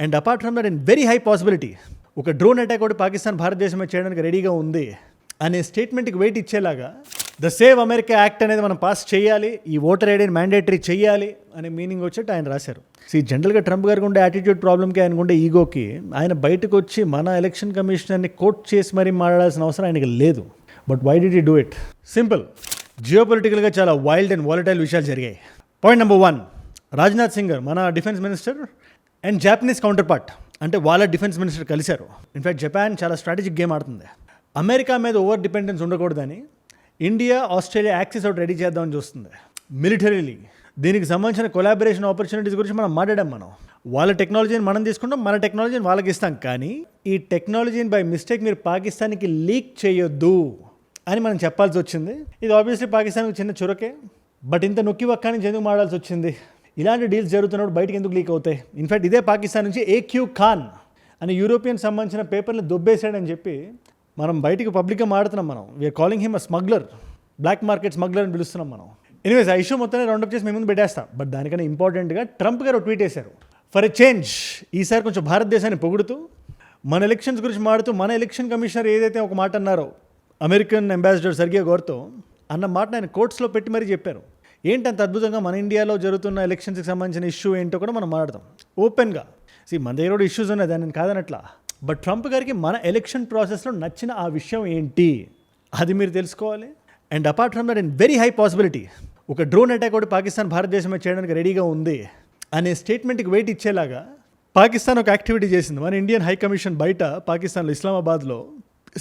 And apart from that in very high possibility ఒక drone attack ఒకటి పాకిస్తాన్ భారతదేశమే చేయడానికి రెడీగా ఉంది అనే స్టేట్మెంట్కి వెయిట్ ఇచ్చేలాగా ద సేవ్ అమెరికా యాక్ట్ అనేది మనం పాస్ చేయాలి, ఈ ఓటర్ ఐడీని మ్యాండేటరీ చేయాలి అనే మీనింగ్ వచ్చేట్టు ఆయన రాశారు. జనరల్గా ట్రంప్ గారికి ఉండే యాటిట్యూడ్ ప్రాబ్లమ్కి ఆయనకు ఉండే ఈగోకి ఆయన బయటకు వచ్చి మన ఎలక్షన్ కమిషనర్ని కోట్ చేసి మరీ మాట్లాడాల్సిన అవసరం ఆయనకి లేదు. But why did you do it? Simple, జియోపొలిటికల్గా చాలా వైల్డ్ అండ్ వాలటైల్ విషయాలు జరిగాయి. పాయింట్ నెంబర్ 1, రాజ్నాథ్ సింగ్ మన defence minister and Japanese counter part అంటే వాళ్ళ డిఫెన్స్ మినిస్టర్ కలిశారు. ఇన్ఫ్యాక్ట్ జపాన్ చాలా స్ట్రాటజిక్ గేమ్ ఆడుతుంది. అమెరికా మీద ఓవర్ డిపెండెన్స్ ఉండకూడదని ఇండియా ఆస్ట్రేలియా యాక్సిస్ ఒకటి రెడీ చేద్దామని చూస్తుంది మిలిటరీలీ. దీనికి సంబంధించిన కొలాబరేషన్ ఆపర్చునిటీస్ గురించి మనం మాట్లాడాం. వాళ్ళ టెక్నాలజీని మనం తీసుకుంటాం, మన టెక్నాలజీని వాళ్ళకి ఇస్తాం. కానీ ఈ టెక్నాలజీని బై మిస్టేక్ మీరు పాకిస్తాన్కి లీక్ చేయొద్దు అని మనం చెప్పాల్సి వచ్చింది. ఇది ఆబ్వియస్లీ పాకిస్తాన్కి చిన్న చురకే, బట్ ఇంత నొక్కి వక్కా నుంచి ఎందుకు మాడాల్సి వచ్చింది? ఇలాంటి డీల్స్ జరుగుతున్నప్పుడు బయటకు ఎందుకు లీక్ అవుతాయి? ఇన్ఫ్యాక్ట్ ఇదే పాకిస్తాన్ నుంచి ఏక్యూ ఖాన్ అని యూరోపియన్ సంబంధించిన పేపర్ని దొబ్బేశాడని చెప్పి మనం బయటికి పబ్లిక్గా మాడుతున్నాం. We're calling him a smuggler, black market smuggler అని పిలుస్తున్నాం మనం. ఎనీవేస్ ఆ ఇష్యూ మొత్తాన్ని రౌండప్ చేసి మేము ముందు పెట్టేస్తాం. బట్ దానికన్నా ఇంపార్టెంట్గా ట్రంప్ గారు ట్వీట్ చేశారు, ఫర్ ఎ చేంజ్ ఈసారి కొంచెం భారతదేశాన్ని పొగుడుతూ మన ఎలక్షన్స్ గురించి మాడుతూ మన ఎలక్షన్ కమిషనర్ ఏదైతే ఒక మాట అన్నారో అమెరికన్ అంబాసిడర్ సర్గే గోర్తో అన్న మాట ఆయన కోర్ట్స్లో పెట్టి మరీ చెప్పారు. ఏంటంత అద్భుతంగా మన ఇండియాలో జరుగుతున్న ఎలక్షన్స్కి సంబంధించిన ఇష్యూ ఏంటో కూడా మనం మాట్లాడదాం ఓపెన్గా. మన దగ్గర కూడా ఇష్యూస్ ఉన్నాయి, దాన్ని కాదనట్లా. బట్ ట్రంప్ గారికి మన ఎలక్షన్ ప్రాసెస్లో నచ్చిన ఆ విషయం ఏంటి అది మీరు తెలుసుకోవాలి. And apart from that in very high possibility ఒక డ్రోన్ అటాక్ ఒకటి పాకిస్తాన్ భారతదేశమే చేయడానికి రెడీగా ఉంది అనే స్టేట్మెంట్కి వెయిట్ ఇచ్చేలాగా పాకిస్తాన్ ఒక యాక్టివిటీ చేసింది. మన ఇండియన్ హై కమిషన్ బయట పాకిస్తాన్లో ఇస్లామాబాద్లో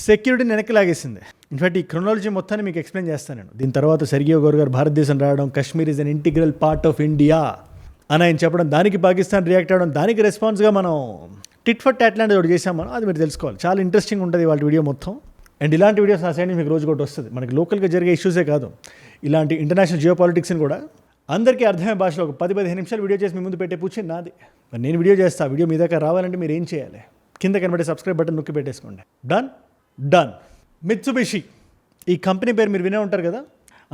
సెక్యూరిటీని వెనక్కి లాగేసింది. ఇన్ఫ్యాక్ట్ ఈ క్రొనాలజీ మొత్తాన్ని మీకు ఎక్స్ప్లెయిన్ చేస్తాను నేను. దీని తర్వాత సెర్గియో గోర్ గారు భారతదేశం రావడం, Kashmir is an integral part of India అని ఆయన చెప్పడం, దానికి పాకిస్తాన్ రియాక్ట్ అవ్వడం, దానికి రెస్పాన్స్గా మనం టిట్ ఫర్ టాట్ లాంటిది ఒకటి చేసాం అది మీరు తెలుసుకోవాలి. చాలా ఇంట్రెస్టింగ్ ఉంటుంది వాళ్ళ వీడియో మొత్తం. అండ్ ఇలాంటి వీడియోస్ నా సైడ్ నుంచి మీకు రోజు ఒకటి వస్తుంది. మనకి లోకల్గా జరిగే ఇష్యూసే కాదు, ఇలాంటి ఇంటర్నేషనల్ జియో పాలిటిక్స్ని కూడా అందరికీ అర్థమయ్యే భాషలో ఒక 10-15 నిమిషాలు వీడియో చేసి మీ ముందు పెట్టే పూచి నాది. నేను వీడియో చేస్తాను. వీడియో మీ దగ్గర రావాలంటే మీరు ఏం చేయాలి? కింద కనబడే సబ్స్క్రైబ్ బటన్ నొక్కి పెట్టేసుకోండి. డన్. మిత్సుబిషి ఈ కంపెనీ పేరు మీరు వినే ఉంటారు కదా.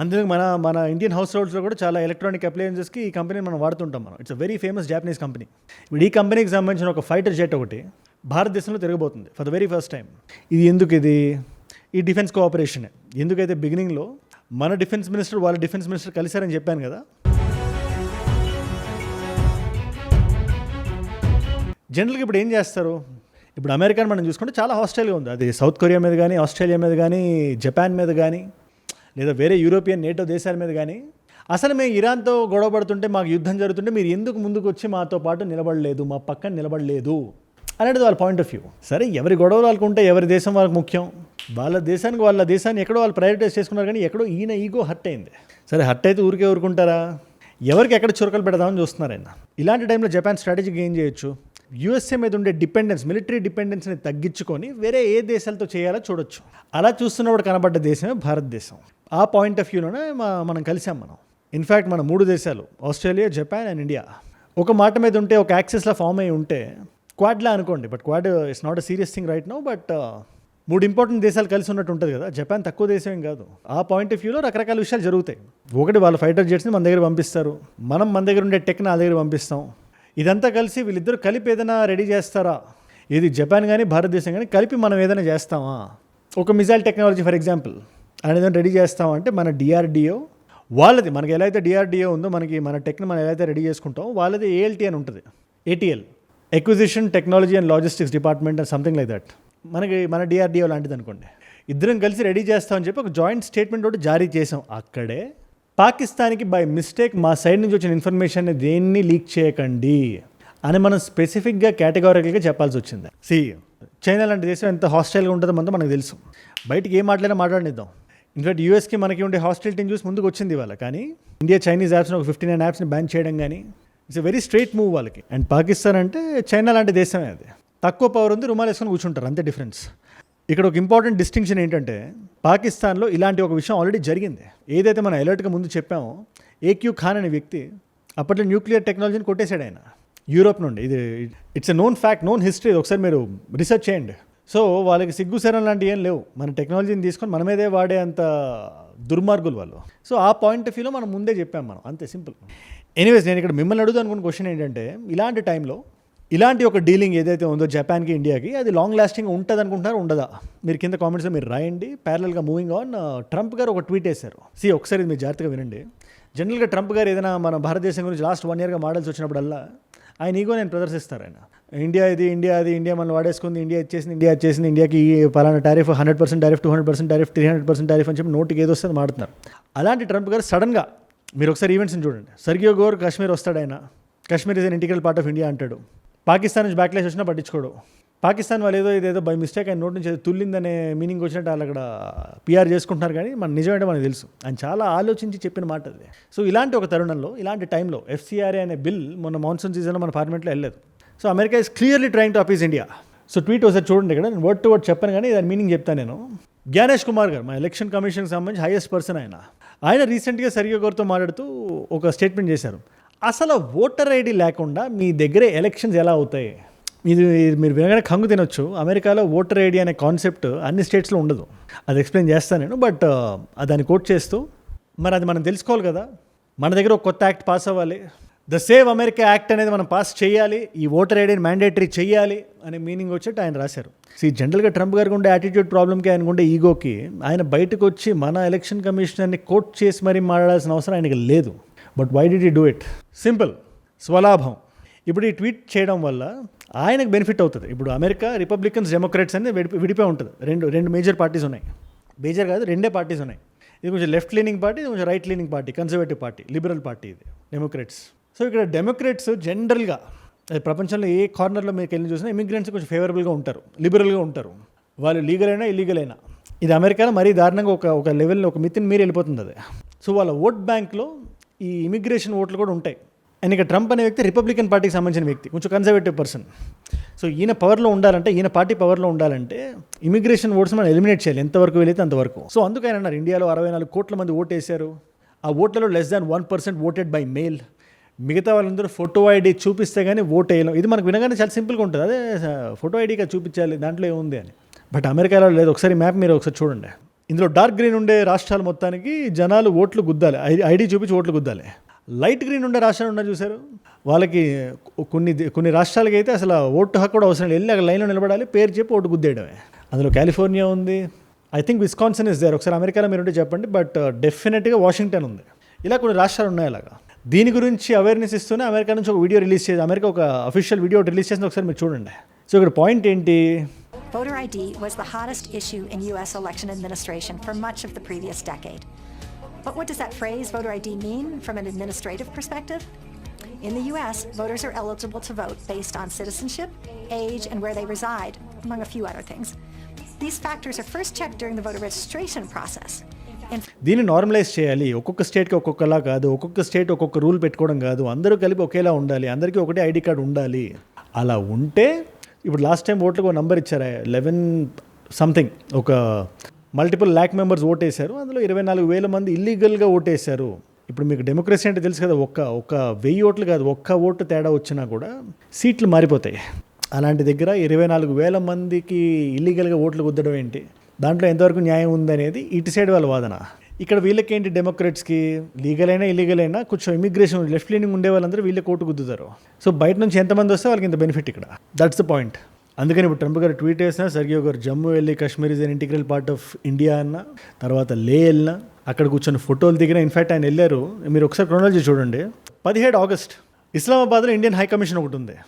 అందులో మన ఇండియన్ హౌస్ హోల్డ్స్లో కూడా చాలా ఎలక్ట్రానిక్ అప్లయన్సెస్కి ఈ కంపెనీని మనం వాడుతుంటాం. It's a very famous Japanese company. ఇప్పుడు ఈ కంపెనీకి సంబంధించిన ఒక ఫైటర్ జెట్ ఒకటి భారతదేశంలో తిరగబోతుంది for the very first time. ఇది ఎందుకు? ఈ డిఫెన్స్ కోఆపరేషన్ ఎందుకైతే బిగినింగ్లో మన డిఫెన్స్ మినిస్టర్ వాళ్ళ డిఫెన్స్ మినిస్టర్ కలిశారని చెప్పాను కదా. జనరల్గా ఇప్పుడు ఏం చేస్తారు? ఇప్పుడు అమెరికాని మనం చూసుకుంటే చాలా హాస్టైల్గా ఉంది. అది సౌత్ కొరియా మీద కానీ, ఆస్ట్రేలియా మీద కానీ, జపాన్ మీద కానీ, లేదా వేరే యూరోపియన్ నేటో దేశాల మీద కానీ. అసలు మేము ఇరాన్తో గొడవ పడుతుంటే, మాకు యుద్ధం జరుగుతుంటే మీరు ఎందుకు ముందుకు వచ్చి మాతో పాటు నిలబడలేదు, మా పక్కన నిలబడలేదు అనేది వాళ్ళ పాయింట్ ఆఫ్ వ్యూ. సరే, ఎవరి గొడవలు వాళ్ళకు ఉంటే ఎవరి దేశం వాళ్ళకి ముఖ్యం. వాళ్ళ దేశాన్ని ఎక్కడో వాళ్ళు ప్రయారిటైజ్ చేసుకున్నారు. కానీ ఎక్కడో ఈయన ఈగో హర్ట్ అయింది. సరే, హర్ట్ అయితే ఊరికే ఊరుకుంటారా? ఎవరికి ఎక్కడ చురకలు పెడదామని చూస్తున్నారు ఆయన. ఇలాంటి టైంలో జపాన్ స్ట్రాటజీకి ఏం చేయొచ్చు? యూఎస్ఏ మీద ఉండే డిపెండెన్స్, మిలిటరీ డిపెండెన్స్ని తగ్గించుకొని వేరే ఏ దేశాలతో చేయాలో చూడొచ్చు. అలా చూస్తున్నప్పుడు కనబడ్డ దేశమే భారతదేశం. ఆ పాయింట్ ఆఫ్ వ్యూలోనే మనం కలిసాం. ఇన్ఫ్యాక్ట్ మన 3 దేశాలు ఆస్ట్రేలియా, జపాన్ అండ్ ఇండియా ఒక మాట మీద ఉంటే, ఒక యాక్సెస్లో ఫామ్ అయ్యి ఉంటే క్వాడ్లా అనుకోండి. But quad it's not a serious thing right now. But 3 important దేశాలు కలిసి ఉన్నట్టు ఉంటుంది కదా. జపాన్ తక్కువ దేశం ఏం కాదు. ఆ పాయింట్ ఆఫ్ వ్యూలో రకరకాల విషయాలు జరుగుతాయి. ఒకటి, వాళ్ళ ఫైటర్ జెట్స్ని మన దగ్గర పంపిస్తారు, మన దగ్గర ఉండే టెక్ని నా దగ్గర పంపిస్తాం. ఇదంతా కలిసి వీళ్ళిద్దరూ కలిపి ఏదైనా రెడీ చేస్తారా? ఇది జపాన్ కానీ భారతదేశం కానీ కలిపి మనం ఏదైనా చేస్తామా? ఒక మిజైల్ టెక్నాలజీ ఫర్ ఎగ్జాంపుల్ అనేది రెడీ చేస్తామంటే మన డిఆర్డిఓ వాళ్ళది, మనకి ఎలా అయితే డిఆర్డిఓ ఉందో మన టెక్ని మనం ఎలా అయితే రెడీ చేసుకుంటాం, వాళ్ళది ఏఎల్టీ అని ఉంటుంది. ATL, acquisition technology and logistics department and something like that. మన డిఆర్డిఓ లాంటిది అనుకోండి. ఇద్దరం కలిసి రెడీ చేస్తామని చెప్పి ఒక జాయింట్ స్టేట్మెంట్ ఒకటి జారీ చేసాం. అక్కడే పాకిస్తాన్కి బై మిస్టేక్ మా సైడ్ నుంచి వచ్చిన ఇన్ఫర్మేషన్ని దేన్ని లీక్ చేయకండి అని మనం స్పెసిఫిక్గా కేటగారికల్గా చెప్పాల్సి వచ్చింది. చైనా లాంటి దేశం ఎంత హాస్టైల్గా ఉంటుందో మనకు తెలుసు. బయటికి ఏం మాట్లాడనిద్దాం. ఇన్ఫాక్ట్ యూఎస్కి మనకి ఉండే హాస్టైలిటీని చూసి ముందుకు వచ్చింది వాళ్ళ. కానీ ఇండియా చైనీస్ యాప్స్ని ఒక 59 యాప్స్ని బ్యాన్ చేయడం కానీ it's a very straight move వాళ్ళకి. అండ్ పాకిస్తాన్ అంటే చైనా లాంటి దేశమే. అది తక్కువ పవర్ ఉంది, రుమాలు వేసుకొని కూర్చుంటారు, అంతే డిఫరెన్స్. ఇక్కడ ఒక ఇంపార్టెంట్ డిస్టింక్షన్ ఏంటంటే, పాకిస్తాన్లో ఇలాంటి ఒక విషయం ఆల్రెడీ జరిగింది. ఏదైతే మనం అలర్ట్గా ముందు చెప్పామో, ఏక్యూ ఖాన్ అనే వ్యక్తి అప్పట్లో న్యూక్లియర్ టెక్నాలజీని కొట్టేశాడు ఆయన యూరోప్ నుండి. ఇది it's a known fact, known history. ఒకసారి మీరు రీసెర్చ్ చేయండి. సో వాళ్ళకి సిగ్గుసరం లాంటివి ఏం లేవు. మన టెక్నాలజీని తీసుకొని మన మీదే వాడే అంత దుర్మార్గులు వాళ్ళు. సో ఆ పాయింట్ ఆఫ్ వ్యూలో మనం ముందే చెప్పాం, అంతే సింపుల్. ఎనీవేస్, నేను ఇక్కడ మిమ్మల్ని అడుగుదాం అనుకున్న క్వశ్చన్ ఏంటంటే, ఇలాంటి టైంలో ఇలాంటి ఒక డీలింగ్ ఏదైతే ఉందో జపాన్కి ఇండియాకి అది లాంగ్ లాస్టింగ్ ఉంటుంది అనుకుంటున్నారో ఉండదా? మీరు కింద కామెంట్స్లో మీరు రాయండి. ప్యారలల్గా మూవింగ్ ఆన్, ట్రంప్ గారు ఒక ట్వీట్ వేశారు. ఒకసారి మీరు జాగ్రత్తగా వినండి. జనరల్గా ట్రంప్ గారు ఏదైనా మన భారతదేశం గురించి లాస్ట్ 1 yearగా మాటలు వచ్చినప్పుడల్లా ఆయన ఈగో నేను ప్రదర్శిస్తారు. ఆయన ఇండియా అది ఇండియా మనం వాడేసుకుంది, ఇండియా ఇచ్చేసింది, ఇండియాకి పలానా టారిఫ్ 100% టారిఫ్, 200% టారిఫ్, 300% టారిఫ్ అని చెప్పి నోటికి ఏదో వస్తుంది మాడుతున్నారు. అలాంటి ట్రంప్ గారు సడన్గా మీరు ఒకసారి ఈవెంట్స్ని చూడండి. సర్గియో గోర్ కాశ్మీర్ వస్తాడు. ఆయన Kashmir is an integral part of India అంటాడు. పాకిస్తాన్ నుంచి బ్యాక్లాష్ వచ్చినా పట్టించుకోడు. పాకిస్తాన్ వాళ్ళు ఇదేదో బై మిస్టేక్ ఆయన నోటి నుంచి తుల్లిందనే మీనింగ్ వచ్చినట్టు వాళ్ళు అక్కడ పిఆర్ చేసుకుంటున్నారు. కానీ మన నిజమేంటే మనకు తెలుసు. ఆయన చాలా ఆలోచించి చెప్పిన మాట అది. సో ఇలాంటి ఒక తరుణంలో, ఇలాంటి టైంలో FCRA అనే బిల్ మొన్న మాన్సూన్ సీజన్లో మన పార్లమెంట్లో వెళ్ళలేదు. So America is clearly trying to appease India. So tweet ఒకసారి చూడండి. ఇక్కడ నేను వర్డ్ టు వర్డ్ చెప్పాను కానీ దాని మీనింగ్ చెప్తాను నేను. జ్ఞానేష్ కుమార్ గారు మా ఎలక్షన్ కమిషన్కి సంబంధించి హైయెస్ట్ పర్సన్ ఆయన రీసెంట్గా సర్గియో గోర్తో మాట్లాడుతూ ఒక స్టేట్మెంట్ చేశారు. అసలు ఓటర్ ఐడి లేకుండా మీ దగ్గరే ఎలక్షన్స్ ఎలా అవుతాయి? ఇది మీరు వినగానే కంగు తినొచ్చు. అమెరికాలో ఓటర్ ఐడి అనే కాన్సెప్ట్ అన్ని స్టేట్స్లో ఉండదు. అది ఎక్స్ప్లెయిన్ చేస్తాను నేను. బట్ దాన్ని కోట్ చేస్తూ మరి అది మనం తెలుసుకోవాలి కదా. మన దగ్గర ఒక కొత్త యాక్ట్ పాస్ అవ్వాలి. ద సేవ్ అమెరికా యాక్ట్ అనేది మనం పాస్ చేయాలి. ఈ ఓటర్ ఐడిని మ్యాండేటరీ చేయాలి అనే మీనింగ్ వచ్చేట్టు ఆయన రాశారు. జనరల్గా ట్రంప్ గారికి ఉండే యాటిట్యూడ్ ప్రాబ్లమ్కి, ఆయనకుండే ఈగోకి ఆయన బయటకు వచ్చి మన ఎలక్షన్ కమిషనర్ని కోట్ చేసి మరీ మాట్లాడాల్సిన అవసరం ఆయనకి లేదు. But why did he do it? Simple, స్వలాభం. ఇప్పుడు ఈ ట్వీట్ చేయడం వల్ల ఆయనకు బెనిఫిట్ అవుతుంది. ఇప్పుడు అమెరికా రిపబ్లికన్స్, డెమోక్రాట్స్ అనేది విడిపోయి ఉంటుంది. రెండు మేజర్ పార్టీస్ ఉన్నాయి. మేజర్ కాదు, 2 పార్టీస్ ఉన్నాయి. ఇది కొంచెం లెఫ్ట్ లీనింగ్ పార్టీ, ఇది కొంచెం right leaning party, conservative party, liberal party ఇది డెమోక్రాట్స్. సో ఇక్కడ డెమోక్రాట్స్ జనరల్గా ప్రపంచంలో ఏ కార్నర్లో మీకు వెళ్ళి చూసినా ఇమిగ్రెంట్స్ కొంచెం ఫేవరబుల్గా ఉంటారు, లిబరల్గా ఉంటారు. వాళ్ళు లీగల్ అయినా ఇల్లీగల్ అయినా. ఇది అమెరికాలో మరీ దారుణంగా ఒక లెవెల్లో ఒక మితిని మీరు వెళ్ళిపోతుంది అది. సో వాళ్ళ ఓట్ బ్యాంక్లో ఈ ఇమిగ్రేషన్ ఓట్లు కూడా ఉంటాయి. అండ్ ఇక ట్రంప్ అనే వ్యక్తి రిపబ్లికన్ పార్టీకి సంబంధించిన వ్యక్తి, కొంచెం కన్జర్వేటివ్ పర్సన్. సో ఈయన పవర్లో ఉండాలంటే, ఈయన పార్టీ పవర్లో ఉండాలంటే ఇమిగ్రేషన్ ఓట్స్ మనం ఎలిమినేట్ చేయాలి, ఎంతవరకు వెళ్ళితే అంతవరకు. సో అందుకు ఆయన అన్నారు, ఇండియాలో 64 కోట్ల మంది ఓటేశారు. ఆ ఓట్లలో less than 1% voted by mail. మిగతా వాళ్ళందరూ ఫోటో ఐడి చూపిస్తే కానీ ఓట్ వేయలేం. ఇది మనకు వినగానే చాలా సింపుల్గా ఉంటుంది. అదే ఫోటో ఐడిగా చూపించాలి, దాంట్లో ఏముంది అని. బట్ అమెరికాలో లేదు. ఒకసారి మ్యాప్ మీరు ఒకసారి చూడండి. ఇందులో డార్క్ గ్రీన్ ఉండే రాష్ట్రాలు మొత్తానికి జనాలు ఓట్లు గుద్దాలి, ఐడి చూపించి ఓట్లు గుద్దాలి. లైట్ గ్రీన్ ఉండే రాష్ట్రాలు ఉన్నారు చూసారు, వాళ్ళకి కొన్ని రాష్ట్రాలకి అయితే అసలు ఓటు హక్కు కూడా అవసరం లేదు. వెళ్ళి అక్కడ లైన్లో నిలబడాలి, పేరు చెప్పి ఓటు గుద్దేయడమే. అందులో కాలిఫోర్నియా ఉంది, I think Wisconsin is there. ఒకసారి అమెరికాలో మీరు ఉంటే చెప్పండి. బట్ డెఫినెట్గా వాషింగ్టన్ ఉంది. ఇలా కొన్ని రాష్ట్రాలు ఉన్నాయి అలాగా. దీని గురించి అవేర్నెస్ ఇస్తూనే అమెరికా నుంచి ఒక వీడియో రిలీజ్ చేసి, అమెరికా ఒక అఫీషియల్ వీడియో రిలీజ్ చేసింది. ఒకసారి మీరు చూడండి. సో ఇక్కడ పాయింట్ ఏంటి? Voter ID was the hottest issue in U.S. election administration for much of the previous decade. But what does that phrase, voter ID, mean from an administrative perspective? In the U.S., voters are eligible to vote based on citizenship, age, and where they reside, among a few other things. These factors are first checked during the voter registration process. దీన్ని normalise చేయాలి. ఒక్కొక్క స్టేట్కి ఒక్కొక్కలా కాదు, ఒక్కొక్క state ఒక్కొక్క rule పెట్టుకోవడం కాదు, అందరూ కలిపి ఒకేలా ఉండాలి, అందరికీ ఒకటే ఐడి కార్డు ఉండాలి. అలా ఉంటే ఇప్పుడు లాస్ట్ టైం ఓట్లకు ఒక నెంబర్ ఇచ్చారు, 11 సంథింగ్, ఒక మల్టిపుల్ ల్యాక్ మెంబర్స్ ఓటేశారు. అందులో 24,000 మంది ఇల్లీగల్గా ఓటేశారు. ఇప్పుడు మీకు డెమోక్రసీ అంటే తెలుసు కదా, ఒక 1000 ఓట్లు కాదు, ఒక్క ఓటు తేడా వచ్చినా కూడా సీట్లు మారిపోతాయి. అలాంటి దగ్గర 24,000 మందికి ఇల్లీగల్గా ఓట్లు కుద్దడం ఏంటి? దాంట్లో ఎంతవరకు న్యాయం ఉందనేది ఇటు సైడ్ వాళ్ళ వాదన. ఇక్కడ వీళ్ళకేంటి, డెమోక్రాట్స్కి లీగల్ అయినా ఇల్లీగల్ అయినా కొంచెం ఇమిగ్రేషన్ లెఫ్ట్ లీనింగ్ ఉండే వాళ్ళందరూ వీళ్ళకి ఓటు గుద్దుతారు. సో బయట నుంచి ఎంతమంది వస్తే వాళ్ళకి ఇంత బెనిఫిట్ ఇక్కడ. That's the point. అందుకని ఇప్పుడు ట్రంప్ గారు ట్వీట్ చేసిన, సర్గియో గారు జమ్మూ వెళ్ళి Kashmir is an integral part of India అన్న, తర్వాత లే వెళ్ళిన, అక్కడ కూర్చొని ఫోటోలు దిగిన. ఇన్ఫ్యాక్ట్ ఆయన వెళ్ళారు, మీరు ఒకసారి క్రోనాలజీ చూడండి. 17 ఆగస్ట్ ఇస్లామాబాద్లో ఇండియన్ హై కమిషన్ ఒకటి ఉంది.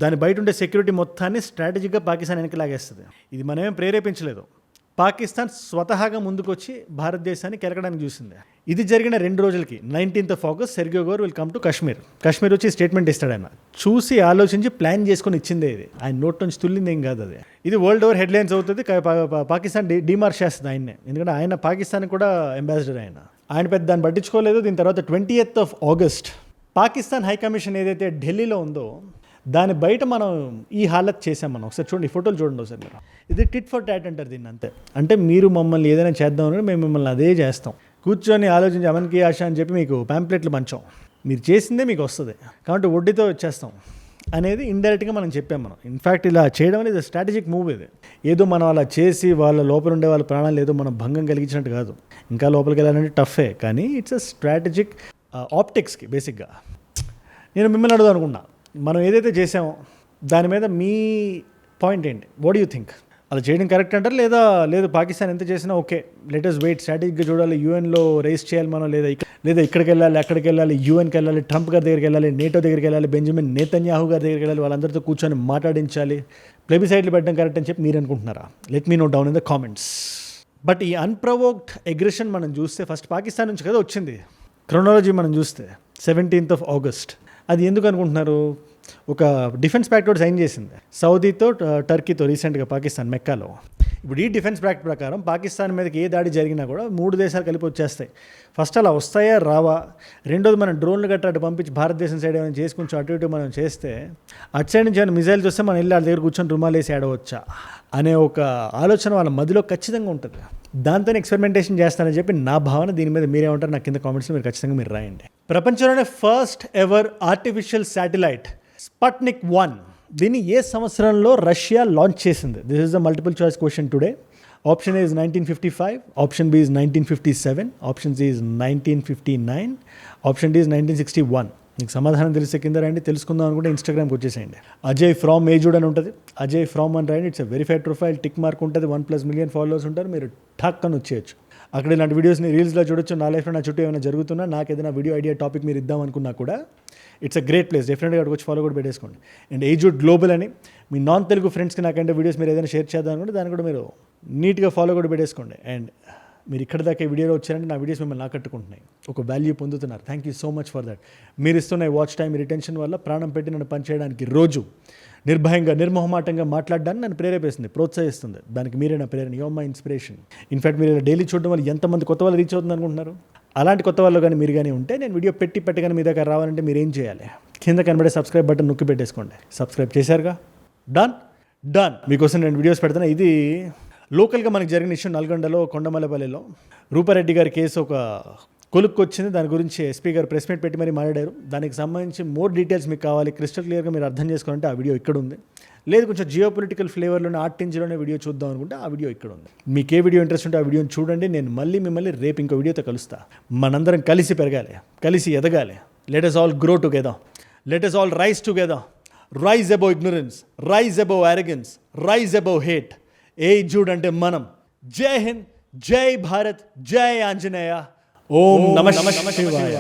దాని బయట ఉండే సెక్యూరిటీ మొత్తాన్ని స్ట్రాటజీగా పాకిస్తాన్ వెనక్కి లాగేస్తుంది. ఇది మనమేం ప్రేరేపించలేదు. పాకిస్తాన్ స్వతహాగా ముందుకొచ్చి భారతదేశాన్ని కెలకడానికి చూసింది. ఇది జరిగిన 2 రోజులకి 19th August Sergio Gor will come to Kashmir వచ్చి స్టేట్మెంట్ ఇస్తాడు. ఆయన చూసి ఆలోచించి ప్లాన్ చేసుకొని ఇచ్చిందే ఇది. ఆయన నోట్ నుంచి తుల్లింది ఏం కాదు అది. ఇది వరల్డ్ ఓవర్ హెడ్లైన్స్ అవుతుంది. పాకిస్తాన్ డిమార్క్ చేస్తుంది ఆయన్నే. ఎందుకంటే ఆయన పాకిస్తాన్ కూడా అంబాసిడర్. ఆయన పెద్ద దాన్ని పట్టించుకోలేదు. దీని తర్వాత 20th August Pakistan high commission ఏదైతే ఢిల్లీలో ఉందో దాని బయట మనం ఈ హాలత్ చేసాం. మనం ఒకసారి చూడండి, ఈ ఫోటోలు చూడండి ఒకసారి మీరు. ఇది టిట్ ఫర్ టాట్ అంటారు దీన్ని. అంతే, అంటే మీరు మమ్మల్ని ఏదైనా చేద్దామని మేము మిమ్మల్ని అదే చేస్తాం. కూర్చొని ఆలోచించి అమన్కి ఆశ అని చెప్పి మీకు ప్యాంప్లెట్లు పంచాం, మీరు చేసిందే మీకు వస్తుంది కాబట్టి వడ్డీతో వచ్చేస్తాం అనేది ఇండైరెక్ట్గా మనం చెప్పాం. మనం ఇన్ఫ్యాక్ట్ ఇలా చేయడం అనేది స్ట్రాటజిక్ మూవ్. ఇది ఏదో మనం అలా చేసి వాళ్ళ లోపల ఉండే వాళ్ళ ప్రాణాలు ఏదో మనం భంగం కలిగించినట్టు కాదు. ఇంకా లోపలికి వెళ్ళాలంటే టఫే, కానీ ఇట్స్ అ స్ట్రాటజిక్ ఆప్టిక్స్కి. బేసిక్గా నేను మిమ్మల్ని అడుగుదాం అనుకున్నా, మనం ఏదైతే చేసామో దాని మీద మీ పాయింట్ ఏంటి? What you think? అలా చేయడం కరెక్ట్ అంటారు లేదు పాకిస్తాన్ ఎంత చేసినా ఓకే లెటర్స్ వెయిట్, స్ట్రాటజిక్గా చూడాలి, యూఎన్లో రైజ్ చేయాలి మనం, లేదా ఇక్కడికి వెళ్ళాలి, అక్కడికి వెళ్ళాలి, యూఎన్కి వెళ్ళాలి, ట్రంప్ గారి దగ్గరికి వెళ్ళాలి, నేటో దగ్గరికి వెళ్ళాలి, బెంజమిన్ నేతన్యాహు గారి దగ్గరికి వెళ్ళాలి, వాళ్ళందరితో కూర్చొని మాట్లాడించాలి, ప్లెబిసైడ్లు పెట్టడం కరెక్ట్ అని చెప్పి మీరు అనుకుంటున్నారా? Let me note down in the comments. But ఈ అన్ప్రొవోక్డ్ అగ్రెషన్ మనం చూస్తే ఫస్ట్ పాకిస్తాన్ నుంచి కదా వచ్చింది. క్రోనాలజీ మనం చూస్తే 17th of August. అది ఎందుకు అనుకుంటున్నారు? ఒక డిఫెన్స్ ప్యాక్ట్ ఒకటి సైన్ చేసింది సౌదీతో, టర్కీతో రీసెంట్గా పాకిస్తాన్ మెక్కాలో. ఇప్పుడు ఈ డిఫెన్స్ ప్యాక్ట్ ప్రకారం పాకిస్తాన్ మీదకి ఏ దాడి జరిగినా కూడా 3 దేశాలు కలిపి వచ్చేస్తాయి. ఫస్ట్ అలా వస్తాయా రావా? రెండోది మనం డ్రోన్లు గట్రా అటు పంపించి భారతదేశం సైడ్ ఏమైనా చేసి కొంచెం అటు ఇటు మనం చేస్తే అటు సైడ్ నుంచి ఏమైనా మిజైల్ చూస్తే మనం వెళ్ళి వాళ్ళ దగ్గర కూర్చొని రుమాలేసి ఆడవచ్చా అనే ఒక ఆలోచన వాళ్ళ మధ్యలో ఖచ్చితంగా ఉంటుంది. దాంతోనే ఎక్స్పెరిమెంటేషన్ చేస్తానని చెప్పి నా భావన. దీని మీద మీరేమంటారు నాకు కింద కామెంట్స్లో మీరు ఖచ్చితంగా మీరు రాయండి. ప్రపంచంలోనే first ever artificial satellite Sputnik 1 దీన్ని ఏ సంవత్సరంలో రష్యా లాంచ్ చేసింది? This is the multiple choice question today. Option A is 1955, option B is 1957, option C is 1959, option D is 1961. మీకు సమాధానం తెలిసే కింద రండి, తెలుసుకుందాం అనుకుంటే ఇన్స్టాగ్రామ్కి వచ్చేసేయండి. అజయ్ ఫ్రామ్ ఏజుడ్ అని ఉంటుంది, అజయ్ ఫ్రామ్ అని రాయండి. It's verified profile, tick mark ఉంటుంది, 1+ మిలియన్ ఫాలోవర్స్ ఉంటారు. మీరు ఠక్ అని వచ్చేయచ్చు. అక్కడ ఇలాంటి వీడియోస్ని రీల్స్లో చూడొచ్చు. నా లైఫ్లో నా చుట్టూ ఏమైనా జరుగుతున్నా, నాకు ఏదైనా వీడియో ఐడియా టాపిక్ మీరు ఇద్దాం అనుకున్నా కూడా ఇట్స్ అ గ్రేట్ ప్లేస్. డెఫినెట్గా అక్కడికి వచ్చి ఫాలో కూడా పెట్టేసుకోండి. అండ్ ఏజుడ్ గ్లోబల్ అని మీ నాన్ తెలుగు ఫ్రెండ్స్కి నాకంటే వీడియోస్ మీరు ఏదైనా షేర్ చేద్దాం అనుకుంటే దాన్ని కూడా మీరు నీట్గా ఫాలో కూడా పెట్టేసుకోండి. అండ్ మీరు ఇక్కడ దాకా ఈ వీడియోలో వచ్చారంటే నా వీడియోస్ మిమ్మల్ని ఆకట్టుకుంటున్నాయి, ఒక వాల్యూ పొందుతున్నారు. Thank you so much for that. మీరు ఇస్తున్న వాచ్ టైం, రిటెన్షన్ వల్ల ప్రాణం పెట్టి నన్ను పనిచేయడానికి, రోజు నిర్భయంగా నిర్మోహమాటంగా మాట్లాడడానికి నన్ను ప్రేరేపిస్తుంది, ప్రోత్సహిస్తుంది. దానికి మీరే నా ప్రేరణ, యువర్ మై ఇన్స్పిరేషన్. ఇన్ఫాక్ట్ మీరు ఇలా డైలీ చూడడం వల్ల ఎంతమంది కొత్త వాళ్ళు రీచ్ అవుతుంది అనుకుంటున్నారు? అలాంటి కొత్త వాళ్ళు కానీ మీరు కానీ ఉంటే, నేను వీడియో పెట్టగానే మీ దగ్గర రావాలంటే మీరు ఏం చేయాలి? కింద కనబడే సబ్స్క్రైబ్ బటన్ నొక్కి పెట్టేసుకోండి. సబ్స్క్రైబ్ చేశారుగా? డన్. మీకోసం నేను వీడియోస్ పెడతాను. ఇది లోకల్గా మనకు జరిగిన ఇష్యూ. నల్గొండలో కొండమల్లపల్లిలో రూపారెడ్డి గారి కేసు ఒక కొలుక్కొచ్చింది. దాని గురించి ఎస్పీ గారు ప్రెస్ మీట్ పెట్టి మరీ మాట్లాడారు. దానికి సంబంధించి మోర్ డీటెయిల్స్ మీకు కావాలి, క్రిస్టల్ క్లియర్గా మీరు అర్థం చేసుకోవాలంటే ఆ వీడియో ఇక్కడ ఉంది. లేదు కొంచెం జియో పొలిటికల్ ఫ్లేవర్లోనే ఆర్టింజ్లోనే వీడియో చూద్దాం అనుకుంటే ఆ వీడియో ఇక్కడ ఉంది. మీకు ఏ వీడియో ఇంట్రెస్ట్ ఉంటే ఆ వీడియోని చూడండి. నేను మిమ్మల్ని రేపు ఇంకో వీడియోతో కలుస్తా. మనందరం కలిసి పెరగాలి, కలిసి ఎదగాలి. Let us all grow together. Let us all rise together. Rise above ignorance, rise above arrogance, rise above hate. ఏజుడ్ అంటే మనం. జై హింద్, జై భారత్, జై ఆంజనేయ. ఓం నమః శివాయ.